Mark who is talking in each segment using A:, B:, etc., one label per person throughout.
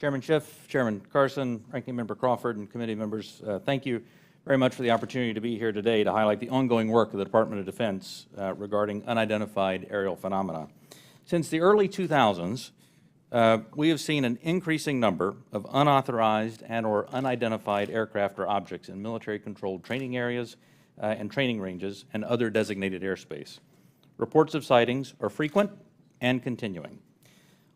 A: Chairman Schiff, Chairman Carson, Ranking Member Crawford, and committee members, thank you very much for the opportunity to be here today to highlight the ongoing work of the Department of Defense regarding unidentified aerial phenomena. Since the early 2000s, we have seen an increasing number of unauthorized and or unidentified aircraft or objects in military-controlled training areas and training ranges and other designated airspace. Reports of sightings are frequent and continuing.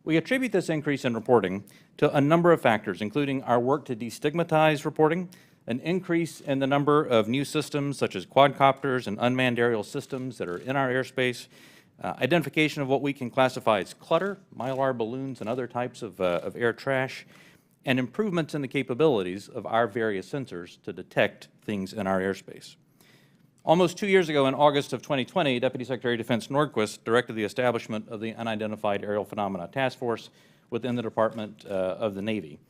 A: We attribute this increase in reporting to a number of factors, including our work to destigmatize reporting, an increase in the number of new systems such as quadcopters and unmanned aerial systems that are in our airspace, identification of what we can classify as clutter, mylar balloons and other types of air trash, and improvements in the capabilities of our various sensors to detect things in our airspace. Almost 2 years ago, in August of 2020, Deputy Secretary of Defense Nordquist directed the establishment of the Unidentified Aerial Phenomena Task Force within the Department of the Navy.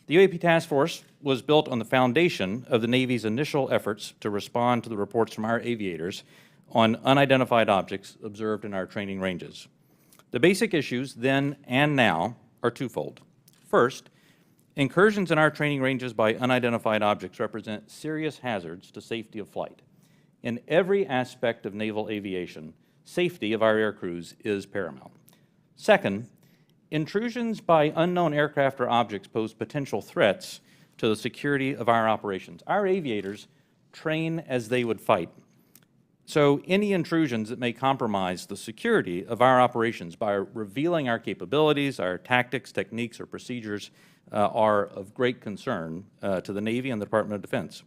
A: The UAP Task Force was built on the foundation of the Navy's initial efforts to respond to the reports from our aviators on unidentified objects observed in our training ranges. The basic issues then and now are twofold. First, incursions in our training ranges by unidentified objects represent serious hazards to safety of flight. In every aspect of naval aviation, safety of our air crews is paramount. Second, intrusions by unknown aircraft or objects pose potential threats to the security of our operations. Our aviators train as they would fight. So any intrusions that may compromise the security of our operations by revealing our capabilities, our tactics, techniques, or procedures are of great concern to the Navy and the Department of Defense.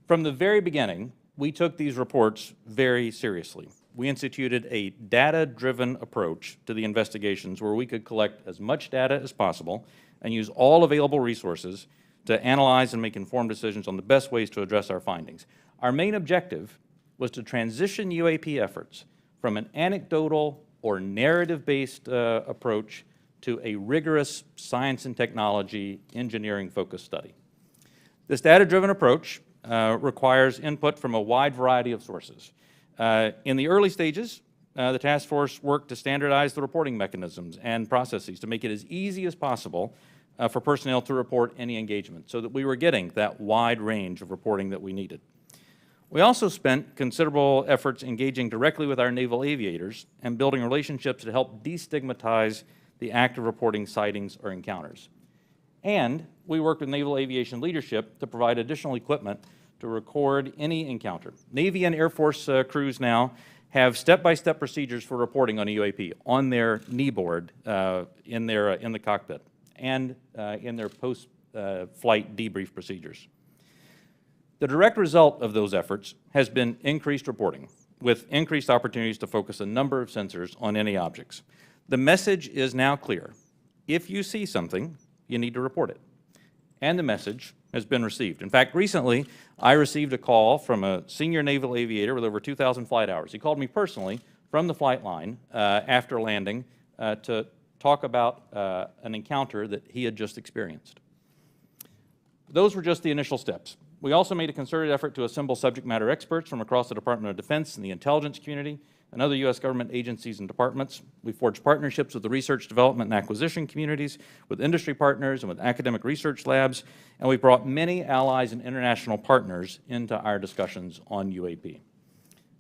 A: From the very beginning, we took these reports very seriously. We instituted a data-driven approach to the investigations where we could collect as much data as possible and use all available resources to analyze and make informed decisions on the best ways to address our findings. Our main objective was to transition UAP efforts from an anecdotal or narrative-based approach to a rigorous science and technology engineering-focused study. This data-driven approach requires input from a wide variety of sources. In the early stages, the task force worked to standardize the reporting mechanisms and processes to make it as easy as possible for personnel to report any engagement so that we were getting that wide range of reporting that we needed. We also spent considerable efforts engaging directly with our naval aviators and building relationships to help destigmatize the act of reporting sightings or encounters. And we worked with naval aviation leadership to provide additional equipment to record any encounter. Navy and Air Force crews now have step-by-step procedures for reporting on a UAP on their knee board in the cockpit and in their post-flight debrief procedures. The direct result of those efforts has been increased reporting with increased opportunities to focus a number of sensors on any objects. The message is now clear. If you see something, you need to report it. And the message has been received. In fact, recently, I received a call from a senior naval aviator with over 2,000 flight hours. He called me personally from the flight line after landing to talk about an encounter that he had just experienced. Those were just the initial steps. We also made a concerted effort to assemble subject matter experts from across the Department of Defense and the intelligence community and other U.S. government agencies and departments. We forged partnerships with the research, development, and acquisition communities, with industry partners, and with academic research labs, and we brought many allies and international partners into our discussions on UAP.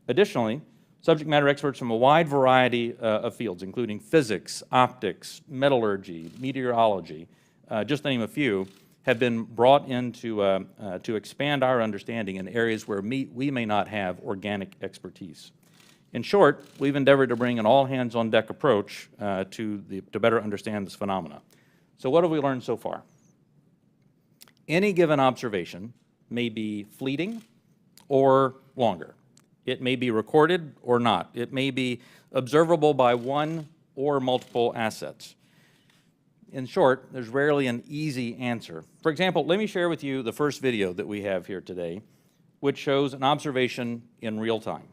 A: Additionally, subject matter experts from a wide variety of fields, including physics, optics, metallurgy, meteorology, just to name a few, have been brought in to expand our understanding in areas where we may not have organic expertise. In short, we've endeavored to bring an all-hands-on-deck approach to better understand this phenomena. So what have we learned so far? Any given observation may be fleeting or longer. It may be recorded or not. It may be observable by one or multiple assets. In short, there's rarely an easy answer. For example, let me share with you the first video that we have here today, which shows an observation in real time.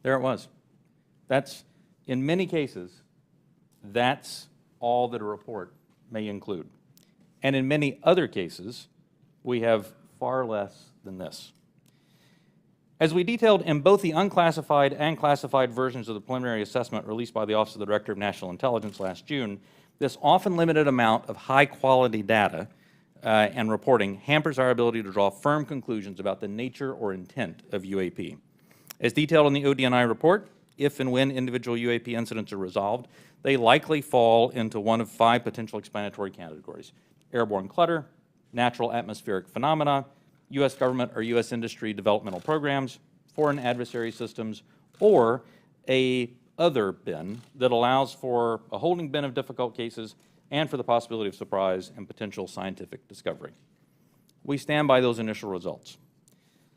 A: There it was. That's, in many cases, that's all that a report may include. And in many other cases, we have far less than this. As we detailed in both the unclassified and classified versions of the preliminary assessment released by the Office of the Director of National Intelligence last June, this often limited amount of high-quality data and reporting hampers our ability to draw firm conclusions about the nature or intent of UAP. As detailed in the ODNI report, if and when individual UAP incidents are resolved, they likely fall into one of 5 potential explanatory categories: airborne clutter, natural atmospheric phenomena, U.S. government or U.S. industry developmental programs, foreign adversary systems, or a other bin that allows for a holding bin of difficult cases and for the possibility of surprise and potential scientific discovery. We stand by those initial results.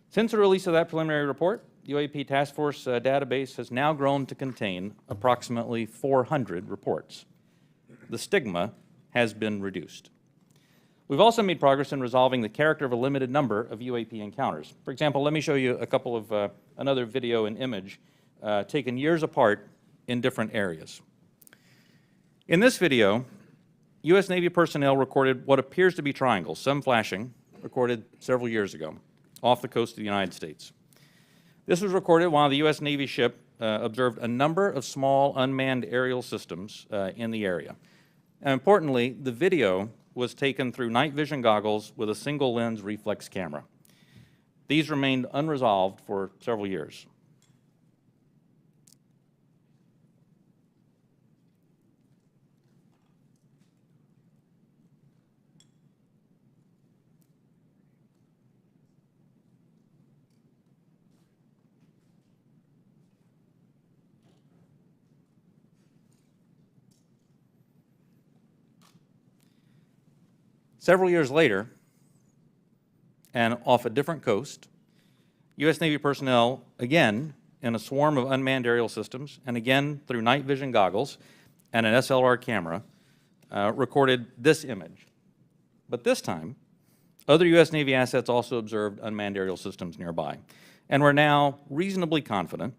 A: Since the release of that preliminary report, the UAP Task Force database has now grown to contain approximately 400 reports. The stigma has been reduced. We've also made progress in resolving the character of a limited number of UAP encounters. For example, let me show you a couple of another video and image taken years apart in different areas. In this video, U.S. Navy personnel recorded what appears to be triangles, some flashing, recorded several years ago, off the coast of the United States. This was recorded while the U.S. Navy ship observed a number of small unmanned aerial systems in the area. And importantly, the video was taken through night vision goggles with a single lens reflex camera. These remained unresolved for several years. Several years later, and off a different coast, U.S. Navy personnel, again in a swarm of unmanned aerial systems, and again through night vision goggles and an SLR camera, recorded this image. But this time, other U.S. Navy assets also observed unmanned aerial systems nearby. And we're now reasonably confident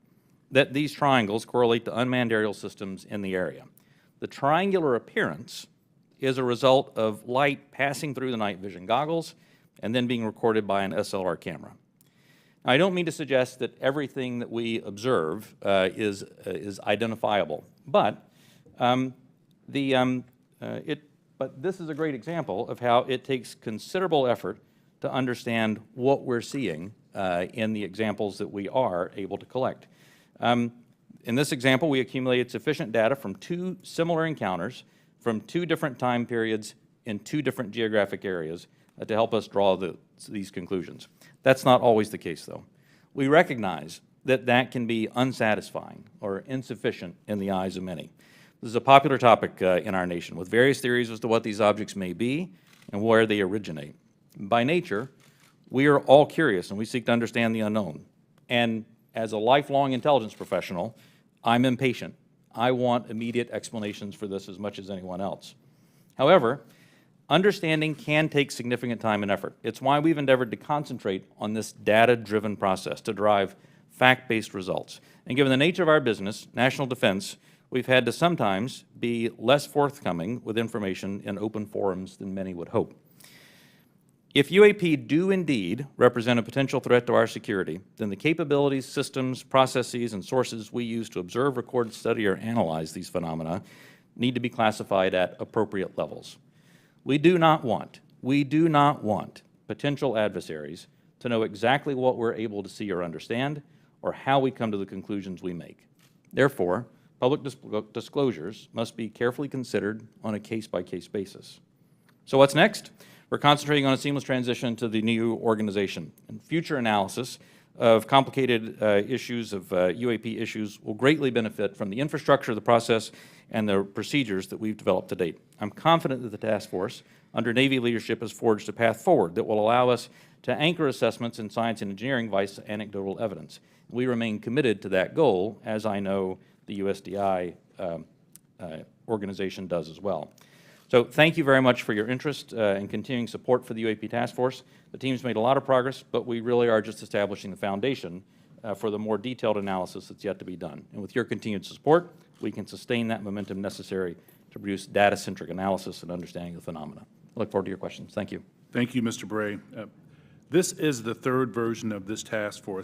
A: that these triangles correlate to unmanned aerial systems in the area. The triangular appearance is a result of light passing through the night vision goggles and then being recorded by an SLR camera. Now, I don't mean to suggest that everything that we observe is identifiable, but this is a great example of how it takes considerable effort to understand what we're seeing in the examples that we are able to collect. In this example, we accumulated sufficient data from 2 similar encounters from 2 different time periods in 2 different geographic areas to help us draw these conclusions. That's not always the case, though. We recognize that that can be unsatisfying or insufficient in the eyes of many. This is a popular topic in our nation, with various theories as to what these objects may be and where they originate. By nature, we are all curious and we seek to understand the unknown. And as a lifelong intelligence professional, I'm impatient. I want immediate explanations for this as much as anyone else. However, understanding can take significant time and effort. It's why we've endeavored to concentrate on this data-driven process to derive fact-based results. And given the nature of our business, national defense, we've had to sometimes be less forthcoming with information in open forums than many would hope. If UAP do indeed represent a potential threat to our security, then the capabilities, systems, processes, and sources we use to observe, record, study, or analyze these phenomena need to be classified at appropriate levels. We do not want potential adversaries to know exactly what we're able to see or understand, or how we come to the conclusions we make. Therefore, public disclosures must be carefully considered on a case-by-case basis. So what's next? We're concentrating on a seamless transition to the new organization, and future analysis of complicated issues of UAP issues will greatly benefit from the infrastructure, the process, and the procedures that we've developed to date. I'm confident that the task force, under Navy leadership, has forged a path forward that will allow us to anchor assessments in science and engineering by anecdotal evidence. We remain committed to that goal, as I know the USDI organization does as well. So thank you very much for your interest and continuing support for the UAP Task Force. The team's made a lot of progress, but we really are just establishing the foundation for the more detailed analysis that's yet to be done. And with your continued support, we can sustain that momentum necessary to produce data-centric analysis and understanding of the phenomena. I look forward to your questions. Thank you.
B: Thank you, Mr. Bray. This is the 3rd version of this task force.